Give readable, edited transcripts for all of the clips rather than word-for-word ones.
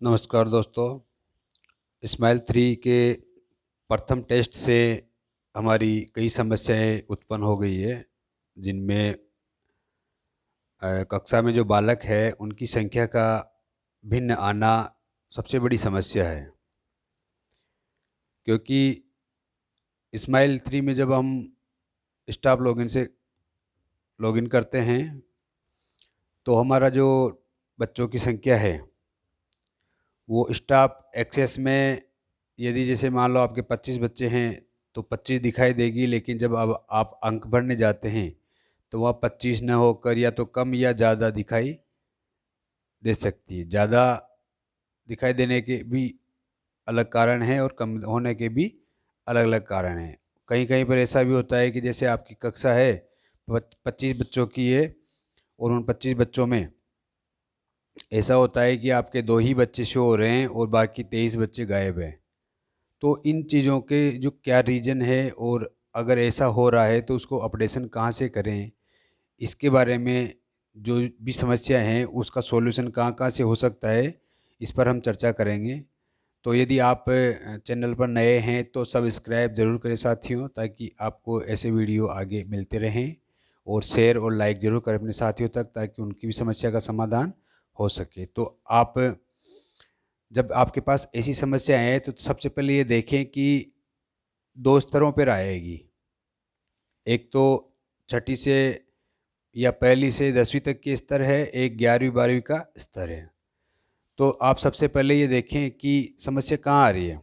नमस्कार दोस्तों। स्माइल 3 के प्रथम टेस्ट से हमारी कई समस्याएं उत्पन्न हो गई है, जिनमें कक्षा में जो बालक है उनकी संख्या का भिन्न आना सबसे बड़ी समस्या है। क्योंकि स्माइल 3 में जब हम स्टाफ लॉगिन से लॉगिन करते हैं तो हमारा जो बच्चों की संख्या है वो स्टाफ एक्सेस में, यदि जैसे मान लो आपके 25 बच्चे हैं तो 25 दिखाई देगी, लेकिन जब अब आप अंक भरने जाते हैं तो वह 25 न होकर या तो कम या ज़्यादा दिखाई दे सकती है। ज़्यादा दिखाई देने के भी अलग कारण हैं और कम होने के भी अलग अलग कारण हैं। कहीं कहीं पर ऐसा भी होता है कि जैसे आपकी कक्षा है 25 बच्चों की है और उन 25 बच्चों में ऐसा होता है कि आपके 2 ही बच्चे शो हो रहे हैं और बाकी 23 बच्चे गायब हैं। तो इन चीज़ों के जो क्या रीज़न है और अगर ऐसा हो रहा है तो उसको अपडेशन कहाँ से करें, इसके बारे में जो भी समस्या हैं उसका सॉल्यूशन कहाँ-कहाँ से हो सकता है, इस पर हम चर्चा करेंगे। तो यदि आप चैनल पर नए हैं तो सब्सक्राइब ज़रूर करें साथियों, ताकि आपको ऐसे वीडियो आगे मिलते रहें, और शेयर और लाइक ज़रूर करें अपने साथियों तक, ताकि उनकी भी समस्या का समाधान हो सके। तो आप जब आपके पास ऐसी समस्या है तो सबसे पहले ये देखें कि 2 स्तरों पर आएगी। एक तो छठी से या पहली से 10वीं तक की स्तर है, एक 11वीं-12वीं का स्तर है। तो आप सबसे पहले ये देखें कि समस्या कहाँ आ रही है।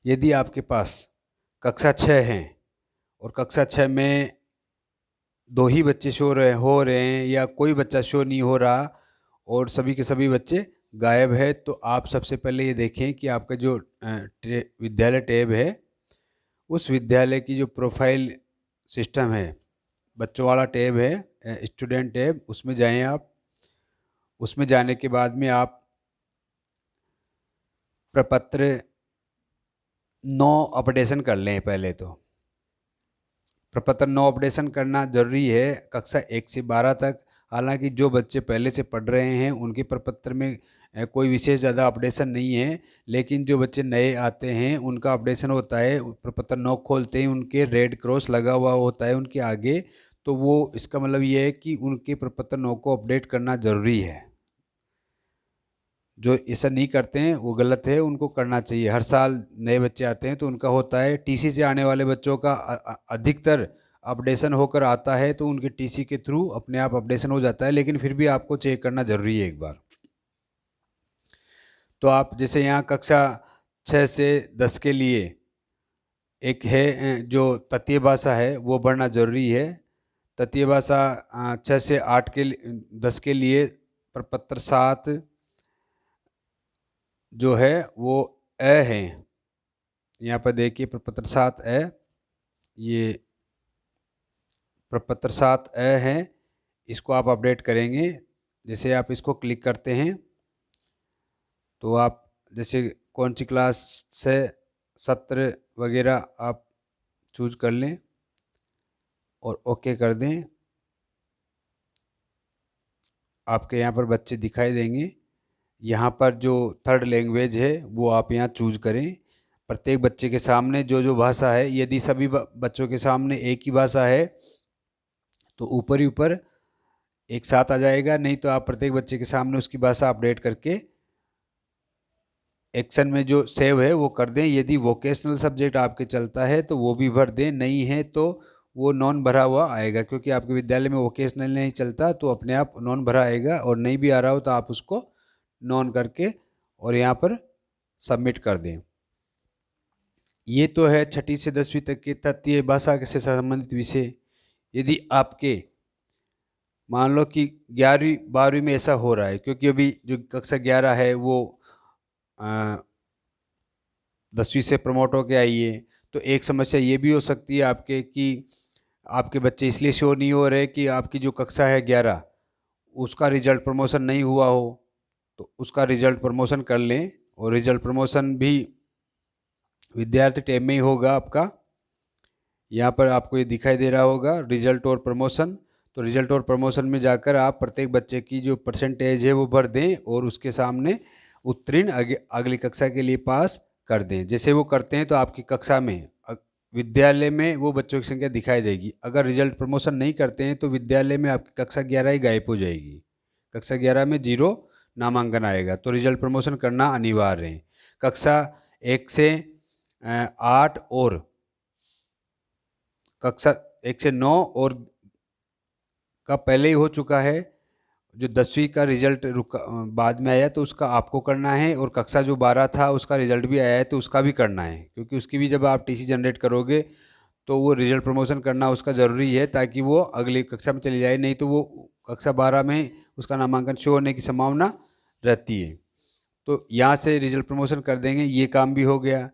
यदि आपके पास कक्षा 6 हैं और कक्षा 6 में 2 ही बच्चे हो रहे हैं या कोई बच्चा शो नहीं हो रहा और सभी के सभी बच्चे गायब है, तो आप सबसे पहले ये देखें कि आपका जो विद्यालय टैब है, उस विद्यालय की जो प्रोफाइल सिस्टम है, बच्चों वाला टैब है, स्टूडेंट टैब, उसमें जाएँ आप। उसमें जाने के बाद में आप प्रपत्र 9 अपडेशन कर लें पहले तो। प्रपत्र 9 अपडेशन करना ज़रूरी है कक्षा 1 से 12 तक। हालाँकि जो बच्चे पहले से पढ़ रहे हैं उनके प्रपत्र में कोई विशेष ज़्यादा अपडेशन नहीं है, लेकिन जो बच्चे नए आते हैं उनका अपडेशन होता है। प्रपत्र 9 खोलते ही उनके रेड क्रॉस लगा हुआ होता है उनके आगे, तो वो इसका मतलब ये है कि उनके प्रपत्र 9 को अपडेट करना ज़रूरी है। जो ऐसा नहीं करते हैं वो गलत है, उनको करना चाहिए। हर साल नए बच्चे आते हैं तो उनका होता है, टीसी से आने वाले बच्चों का अधिकतर अपडेशन होकर आता है, तो उनके टीसी के थ्रू अपने आप अपडेशन हो जाता है, लेकिन फिर भी आपको चेक करना ज़रूरी है एक बार। तो आप जैसे यहाँ कक्षा 6 से 10 के लिए एक है जो तृतीय भाषा है वो बढ़ना ज़रूरी है। तृतीय भाषा 6 से 8 के 10 के लिए प्रपत्र 7 जो है वो अ है। यहाँ पर देखिए प्रपत्र 7 अ, ये प्रपत्र 7 अ है, इसको आप अपडेट करेंगे। जैसे आप इसको क्लिक करते हैं तो आप जैसे कौन सी क्लास से सत्र वगैरह आप चूज कर लें और ओके कर दें। आपके यहाँ पर बच्चे दिखाई देंगे। यहाँ पर जो थर्ड लैंग्वेज है वो आप यहाँ चूज करें। प्रत्येक बच्चे के सामने जो जो भाषा है, यदि सभी बच्चों के सामने एक ही भाषा है तो ऊपर ही ऊपर एक साथ आ जाएगा, नहीं तो आप प्रत्येक बच्चे के सामने उसकी भाषा अपडेट करके एक्शन में जो सेव है वो कर दें। यदि वोकेशनल सब्जेक्ट आपके चलता है तो वो भी भर दें, नहीं है तो वो नॉन भरा हुआ आएगा, क्योंकि आपके विद्यालय में वोकेशनल नहीं चलता तो अपने आप नॉन भरा आएगा। और नहीं भी आ रहा हो तो आप उसको नॉन करके और यहाँ पर सबमिट कर दें। ये तो है छठी से 10वीं तक के तृतीय भाषा से संबंधित विषय। यदि आपके मान लो कि 11वीं 12वीं में ऐसा हो रहा है, क्योंकि अभी जो कक्षा 11 है वो 10वीं से प्रमोट होके आई है, तो एक समस्या ये भी हो सकती है आपके कि आपके बच्चे इसलिए शो नहीं हो रहे कि आपकी जो कक्षा है 11 उसका रिजल्ट प्रमोशन नहीं हुआ हो, तो उसका रिजल्ट प्रमोशन कर लें। और रिजल्ट प्रमोशन भी विद्यार्थी टैब में ही होगा आपका। यहाँ पर आपको ये दिखाई दे रहा होगा रिजल्ट और प्रमोशन। तो रिजल्ट और प्रमोशन में जाकर आप प्रत्येक बच्चे की जो परसेंटेज है वो भर दें और उसके सामने उत्तीर्ण अगली कक्षा के लिए पास कर दें। जैसे वो करते हैं तो आपकी कक्षा में विद्यालय में वो बच्चों की संख्या दिखाई देगी। अगर रिजल्ट प्रमोशन नहीं करते हैं तो विद्यालय में आपकी कक्षा 11 ही गायब हो जाएगी। कक्षा 11 में 0 नामांकन आएगा। तो रिजल्ट प्रमोशन करना अनिवार्य है। कक्षा 1 से 8 और कक्षा 1 से 9 और का पहले ही हो चुका है। जो 10वीं का रिजल्ट बाद में आया तो उसका आपको करना है, और कक्षा जो 12 था उसका रिजल्ट भी आया है तो उसका भी करना है, क्योंकि उसकी भी जब आप टीसी जनरेट करोगे तो वो रिजल्ट प्रमोशन करना उसका ज़रूरी है, ताकि वो अगली कक्षा में चली जाए। नहीं तो वो कक्षा 12 में उसका नामांकन शो होने की संभावना रहती है। तो यहाँ से रिजल्ट प्रमोशन कर देंगे, ये काम भी हो गया।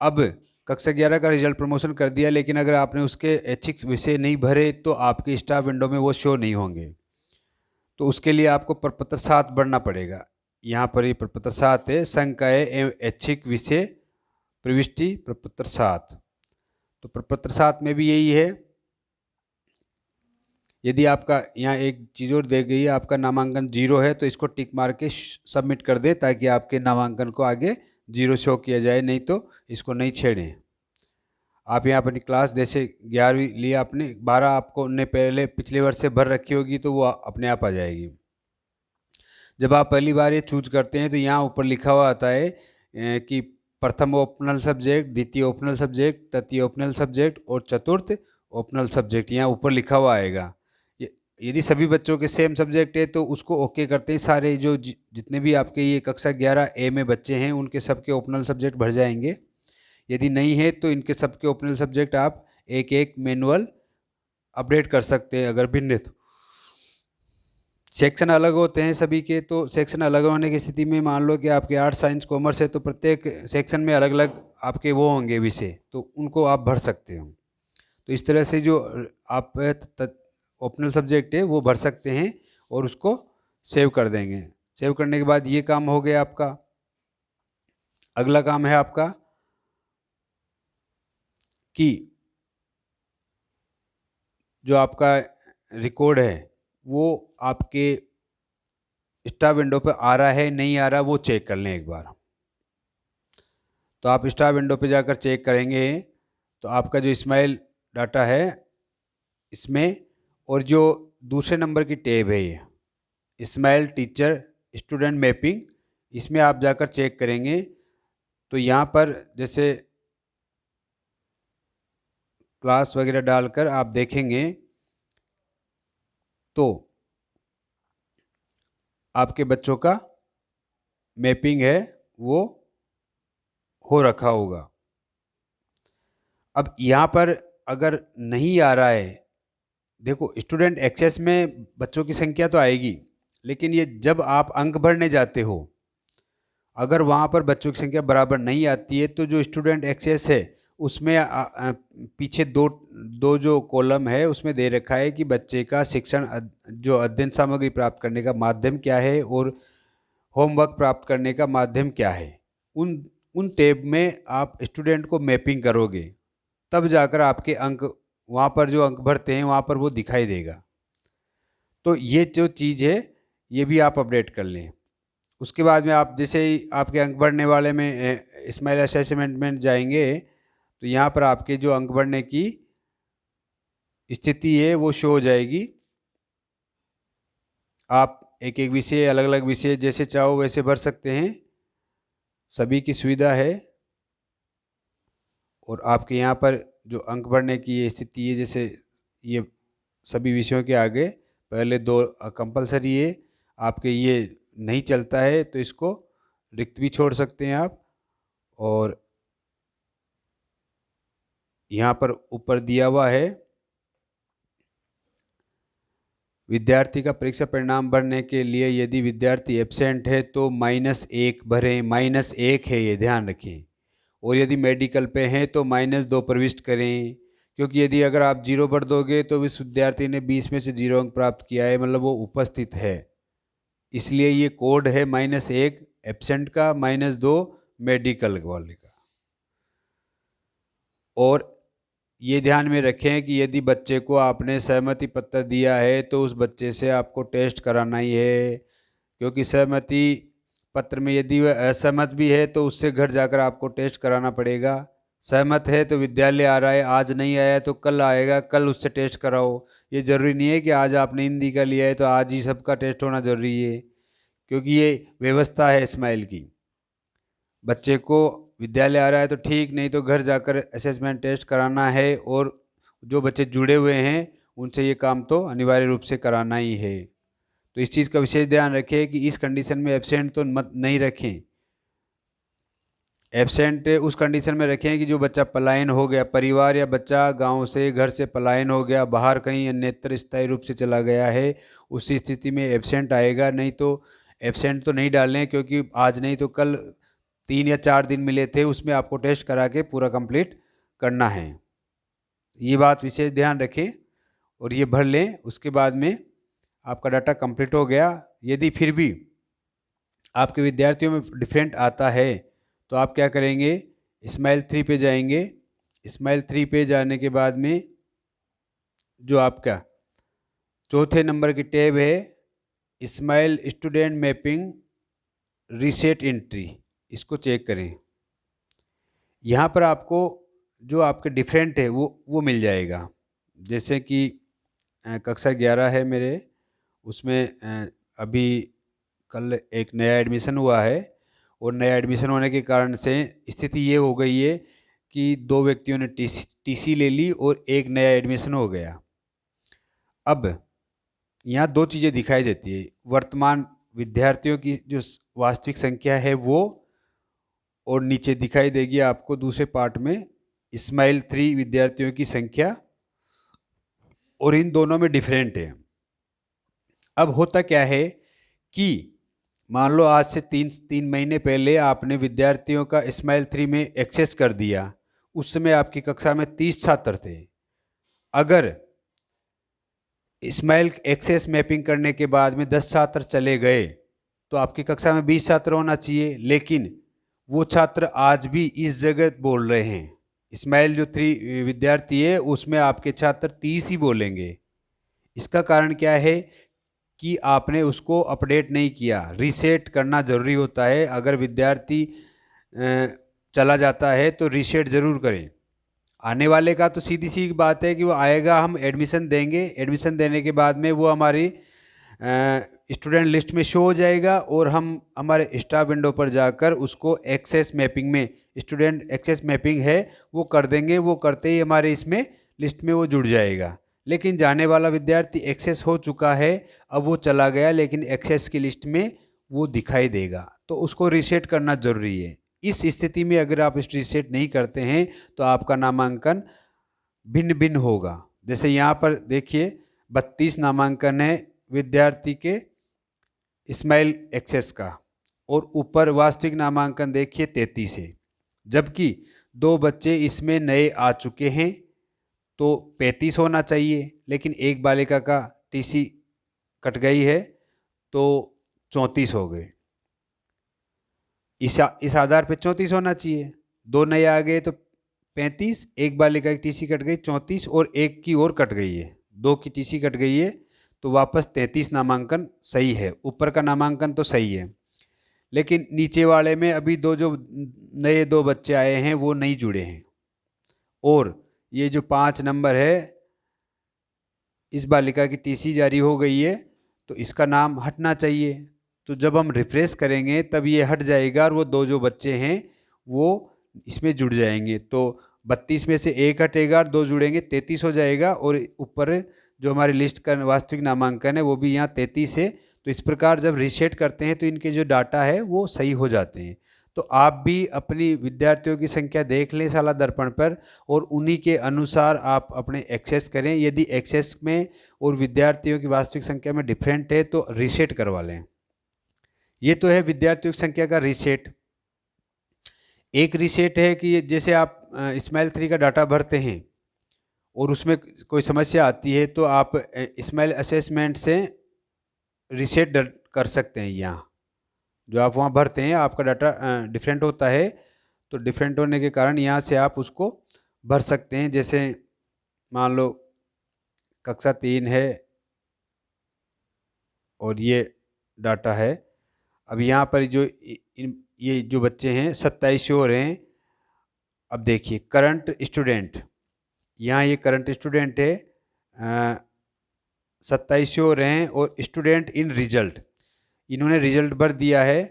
अब कक्षा 11 का रिजल्ट प्रमोशन कर दिया, लेकिन अगर आपने उसके ऐच्छिक विषय नहीं भरे तो आपके स्टाफ विंडो में वो शो नहीं होंगे। तो उसके लिए आपको प्रपत्र 7 भरना पड़ेगा। यहाँ पर ये प्रपत्र 7 है, संकाय एवं ऐच्छिक विषय प्रविष्टि प्रपत्र 7। तो प्रपत्र 7 में भी यही है। यदि आपका यहाँ एक चीज़ और दे गई है, आपका नामांकन 0 है तो इसको टिक मार के सबमिट कर दे, ताकि आपके नामांकन को आगे 0 शो किया जाए, नहीं तो इसको नहीं छेड़ें। आप यहाँ अपनी क्लास जैसे 11वीं लिया आपने, 12 आपको ने पहले पिछले वर्ष से भर रखी होगी तो वो अपने आप आ जाएगी। जब आप पहली बार ये चूज करते हैं तो यहाँ ऊपर लिखा हुआ आता है कि प्रथम ओपनल सब्जेक्ट, द्वितीय ओपनल सब्जेक्ट, तृतीय ओपनल सब्जेक्ट और चतुर्थ ओपनल सब्जेक्ट, यहाँ ऊपर लिखा हुआ आएगा। यदि सभी बच्चों के सेम सब्जेक्ट है तो उसको ओके करते हैं सारे जो जितने भी आपके ये कक्षा 11A में बच्चे हैं उनके सबके ओपनल सब्जेक्ट भर जाएंगे। यदि नहीं है तो इनके सबके ओपनल सब्जेक्ट आप एक एक मैनुअल अपडेट कर सकते हैं अगर भिन्न है तो। सेक्शन अलग होते हैं सभी के, तो सेक्शन अलग होने की स्थिति में मान लो कि आपके आर्ट्स साइंस कॉमर्स है तो प्रत्येक सेक्शन में अलग अलग आपके वो होंगे विषय, तो उनको आप भर सकते हो। तो इस तरह से जो आप ओपनल सब्जेक्ट है वो भर सकते हैं और उसको सेव कर देंगे। सेव करने के बाद ये काम हो गया आपका। अगला काम है आपका कि जो आपका रिकॉर्ड है वो आपके स्टार विंडो पे आ रहा है नहीं आ रहा वो चेक कर लें एक बार। तो आप स्टार विंडो पे जाकर चेक करेंगे तो आपका जो स्माइल डाटा है इसमें, और जो दूसरे नंबर की टैब है ये स्माइल टीचर स्टूडेंट मैपिंग, इसमें आप जाकर चेक करेंगे तो यहाँ पर जैसे क्लास वगैरह डालकर आप देखेंगे तो आपके बच्चों का मैपिंग है वो हो रखा होगा। अब यहाँ पर अगर नहीं आ रहा है, देखो स्टूडेंट एक्सेस में बच्चों की संख्या तो आएगी, लेकिन ये जब आप अंक भरने जाते हो अगर वहाँ पर बच्चों की संख्या बराबर नहीं आती है तो जो स्टूडेंट एक्सेस है उसमें पीछे दो जो कॉलम है उसमें दे रखा है कि बच्चे का शिक्षण जो अध्ययन सामग्री प्राप्त करने का माध्यम क्या है और होमवर्क प्राप्त करने का माध्यम क्या है। उन टैब में आप स्टूडेंट को मैपिंग करोगे तब जाकर आपके अंक वहाँ पर जो अंक भरते हैं वहाँ पर वो दिखाई देगा। तो ये जो चीज़ है ये भी आप अपडेट कर लें। उसके बाद में आप जैसे ही आपके अंक बढ़ने वाले में स्माइल असेसमेंट में जाएंगे तो यहाँ पर आपके जो अंक बढ़ने की स्थिति है वो शो हो जाएगी। आप एक एक विषय अलग अलग विषय जैसे चाहो वैसे भर सकते हैं, सभी की सुविधा है। और आपके यहाँ पर जो अंक बढ़ने की ये स्थिति है, जैसे ये सभी विषयों के आगे पहले 2 कंपलसरी है, आपके ये नहीं चलता है तो इसको रिक्त भी छोड़ सकते हैं आप। और यहाँ पर ऊपर दिया हुआ है विद्यार्थी का परीक्षा परिणाम भरने के लिए यदि विद्यार्थी एब्सेंट है तो -1 भरें, -1 है ये ध्यान रखें। और यदि मेडिकल पे हैं तो -2 प्रविष्ट करें, क्योंकि यदि अगर आप 0 भर दोगे तो इस विद्यार्थी ने 20 में से 0 अंक प्राप्त किया है, मतलब वो उपस्थित है, इसलिए ये कोड है -1 एब्सेंट का, -2 मेडिकल वाले का। और ये ध्यान में रखें कि यदि बच्चे को आपने सहमति पत्र दिया है तो उस बच्चे से आपको टेस्ट कराना ही है, क्योंकि सहमति पत्र में यदि वह असहमत भी है तो उससे घर जाकर आपको टेस्ट कराना पड़ेगा। सहमत है तो विद्यालय आ रहा है, आज नहीं आया तो कल आएगा, कल उससे टेस्ट कराओ। ये ज़रूरी नहीं है कि आज आपने हिंदी का लिया है तो आज ही सबका टेस्ट होना ज़रूरी है, क्योंकि ये व्यवस्था है इस्माइल की। बच्चे को विद्यालय आ रहा है तो ठीक, नहीं तो घर जाकर असेसमेंट टेस्ट कराना है, और जो बच्चे जुड़े हुए हैं उनसे ये काम तो अनिवार्य रूप से कराना ही है। तो इस चीज़ का विशेष ध्यान रखें कि इस कंडीशन में एब्सेंट तो मत नहीं रखें। एब्सेंट उस कंडीशन में रखें कि जो बच्चा पलायन हो गया, परिवार या बच्चा गांव से, घर से पलायन हो गया, बाहर कहीं अन्यत्र स्थायी रूप से चला गया है, उसी स्थिति में एब्सेंट आएगा। नहीं तो एब्सेंट तो नहीं डालने, क्योंकि आज नहीं तो कल 3 या 4 दिन मिले थे, उसमें आपको टेस्ट करा के पूरा कंप्लीट करना है। ये बात विशेष ध्यान रखें और ये भर लें। उसके बाद में आपका डाटा कंप्लीट हो गया। यदि फिर भी आपके विद्यार्थियों में डिफरेंट आता है तो आप क्या करेंगे, इस्माइल 3 पे जाएंगे। इस्माइल 3 पे जाने के बाद में जो आपका चौथे नंबर की टैब है, इस्माइल स्टूडेंट मैपिंग रीसेट एंट्री, इसको चेक करें। यहाँ पर आपको जो आपके डिफरेंट है वो मिल जाएगा। जैसे कि कक्षा 11 है मेरे, उसमें अभी कल एक नया एडमिशन हुआ है, और नया एडमिशन होने के कारण से स्थिति ये हो गई है कि 2 व्यक्तियों ने टीसी ले ली और एक नया एडमिशन हो गया। अब यहाँ 2 चीज़ें दिखाई देती है, वर्तमान विद्यार्थियों की जो वास्तविक संख्या है वो, और नीचे दिखाई देगी आपको दूसरे पार्ट में इस्माइल 3 विद्यार्थियों की संख्या, और इन दोनों में डिफरेंट है। अब होता क्या है कि मान लो आज से 3 महीने पहले आपने विद्यार्थियों का इस्माइल 3 में एक्सेस कर दिया, उस समय आपकी कक्षा में 30 छात्र थे। अगर इस्माइल एक्सेस मैपिंग करने के बाद में 10 छात्र चले गए तो आपकी कक्षा में 20 छात्र होना चाहिए, लेकिन वो छात्र आज भी इस जगह बोल रहे हैं। इस्माइल जो 3 विद्यार्थी है उसमें आपके छात्र 30 ही बोलेंगे। इसका कारण क्या है कि आपने उसको अपडेट नहीं किया। रीसेट करना ज़रूरी होता है। अगर विद्यार्थी चला जाता है तो रीसेट ज़रूर करें। आने वाले का तो सीधी सी बात है कि वो आएगा, हम एडमिशन देंगे, एडमिशन देने के बाद में वो हमारी स्टूडेंट लिस्ट में शो हो जाएगा, और हम हमारे स्टाफ विंडो पर जाकर उसको एक्सेस मैपिंग में, स्टूडेंट एक्सेस मैपिंग है वो कर देंगे। वो करते ही हमारे इसमें लिस्ट में वो जुड़ जाएगा। लेकिन जाने वाला विद्यार्थी एक्सेस हो चुका है, अब वो चला गया, लेकिन एक्सेस की लिस्ट में वो दिखाई देगा, तो उसको रीसेट करना ज़रूरी है। इस स्थिति में अगर आप रीसेट नहीं करते हैं तो आपका नामांकन भिन्न भिन्न होगा। जैसे यहाँ पर देखिए 32 नामांकन है विद्यार्थी के इस्माइल एक्सेस का, और ऊपर वास्तविक नामांकन देखिए 33 है, जबकि 2 बच्चे इसमें नए आ चुके हैं तो 35 होना चाहिए, लेकिन एक बालिका का टीसी कट गई है तो 34 हो गए। इस आधार पे 34 होना चाहिए। 2 नए आ गए तो 35, एक बालिका की टीसी कट गई 34, और एक की और कट गई है, 2 की टीसी कट गई है, तो वापस 33 नामांकन सही है। ऊपर का नामांकन तो सही है, लेकिन नीचे वाले में अभी जो नए 2 बच्चे आए हैं वो नहीं जुड़े हैं, और ये जो 5 नंबर है, इस बालिका की टीसी जारी हो गई है तो इसका नाम हटना चाहिए। तो जब हम रिफ्रेश करेंगे तब ये हट जाएगा, और वो 2 जो बच्चे हैं वो इसमें जुड़ जाएंगे। तो 32 में से 1 हटेगा, 2 जुड़ेंगे, 33 हो जाएगा, और ऊपर जो हमारी लिस्ट का वास्तविक नामांकन है वो भी यहाँ 33 है। तो इस प्रकार जब रीसेट करते हैं तो इनके जो डाटा है वो सही हो जाते हैं। तो आप भी अपनी विद्यार्थियों की संख्या देख लें शाला दर्पण पर, और उन्हीं के अनुसार आप अपने एक्सेस करें। यदि एक्सेस में और विद्यार्थियों की वास्तविक संख्या में डिफरेंट है तो रीसेट करवा लें। ये तो है विद्यार्थियों की संख्या का रीसेट। एक रीसेट है कि जैसे आप इस्माइल 3 का डाटा भरते हैं और उसमें कोई समस्या आती है तो आप इस्माइल असेसमेंट से रीसेट कर सकते हैं। यहाँ जो आप वहाँ भरते हैं आपका डाटा डिफरेंट होता है, तो डिफरेंट होने के कारण यहाँ से आप उसको भर सकते हैं। जैसे मान लो कक्षा 3 है और ये डाटा है। अब यहाँ पर जो ये जो बच्चे हैं 27 शो हो रहे हैं। अब देखिए करंट स्टूडेंट, यहाँ ये करंट स्टूडेंट है, 27 शो हो रहे हैं और स्टूडेंट इन रिजल्ट, इन्होंने रिजल्ट भर दिया है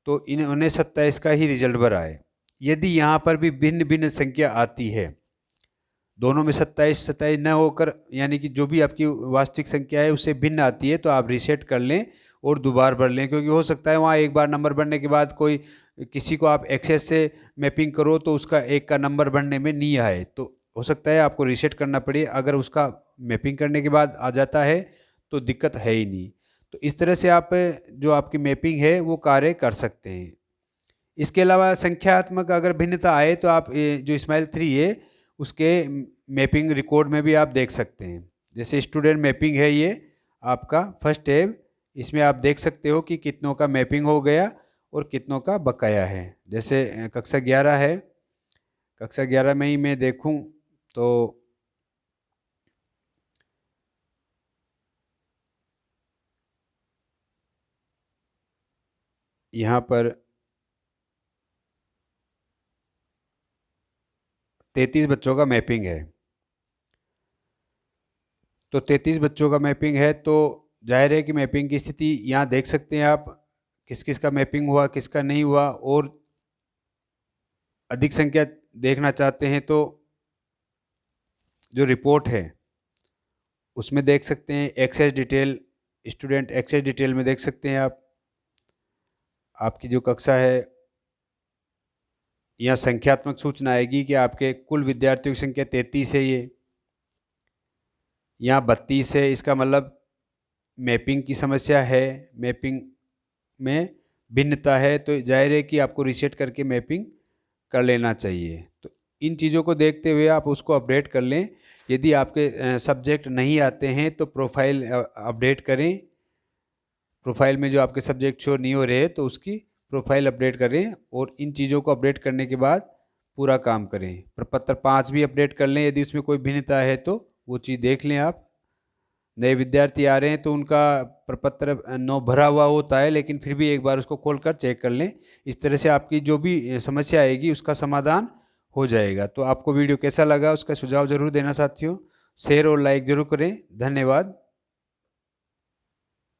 तो इन्होंने 27 का ही रिजल्ट भरा है। यदि यहाँ पर भी भिन्न भिन्न संख्या आती है, दोनों में 27 न होकर, यानी कि जो भी आपकी वास्तविक संख्या है उससे भिन्न आती है, तो आप रीसेट कर लें और दोबारा भर लें, क्योंकि हो सकता है वहाँ एक बार नंबर बढ़ने के बाद कोई किसी को आप एक्सेस से मैपिंग करो तो उसका एक का नंबर बढ़ने में नहीं आए, तो हो सकता है आपको रीसेट करना पड़े। अगर उसका मैपिंग करने के बाद आ जाता है तो दिक्कत है ही नहीं। तो इस तरह से आप जो आपकी मैपिंग है वो कार्य कर सकते हैं। इसके अलावा संख्यात्मक अगर भिन्नता आए तो आप जो स्माइल 3 है उसके मैपिंग रिकॉर्ड में भी आप देख सकते हैं। जैसे स्टूडेंट मैपिंग है ये आपका फर्स्ट टैब, इसमें आप देख सकते हो कि कितनों का मैपिंग हो गया और कितनों का बकाया है। जैसे कक्षा 11 है, कक्षा 11 में ही मैं देखूं तो यहाँ पर 33 बच्चों का मैपिंग है। तो 33 बच्चों का मैपिंग है तो जाहिर है कि मैपिंग की स्थिति यहाँ देख सकते हैं आप, किस किस का मैपिंग हुआ किसका नहीं हुआ। और अधिक संख्या देखना चाहते हैं तो जो रिपोर्ट है उसमें देख सकते हैं access detail, student access detail में देख सकते हैं आप आपकी जो कक्षा है। यहाँ संख्यात्मक सूचना आएगी कि आपके कुल विद्यार्थियों की संख्या 33 है, ये यहाँ 32 है, इसका मतलब मैपिंग की समस्या है, मैपिंग में भिन्नता है, तो जाहिर है कि आपको रीसेट करके मैपिंग कर लेना चाहिए। तो इन चीज़ों को देखते हुए आप उसको अपडेट कर लें। यदि आपके सब्जेक्ट नहीं आते हैं तो प्रोफाइल अपडेट करें, प्रोफाइल में जो आपके सब्जेक्ट शो नहीं हो रहे तो उसकी प्रोफाइल अपडेट करें और इन चीज़ों को अपडेट करने के बाद पूरा काम करें। प्रपत्र 5 भी अपडेट कर लें, यदि उसमें कोई भिन्नता है तो वो चीज़ देख लें आप। नए विद्यार्थी आ रहे हैं तो उनका प्रपत्र 9 भरा हुआ होता है, लेकिन फिर भी एक बार उसको खोलकर चेक कर लें। इस तरह से आपकी जो भी समस्या आएगी उसका समाधान हो जाएगा। तो आपको वीडियो कैसा लगा उसका सुझाव जरूर देना साथियों, शेयर और लाइक जरूर करें। धन्यवाद।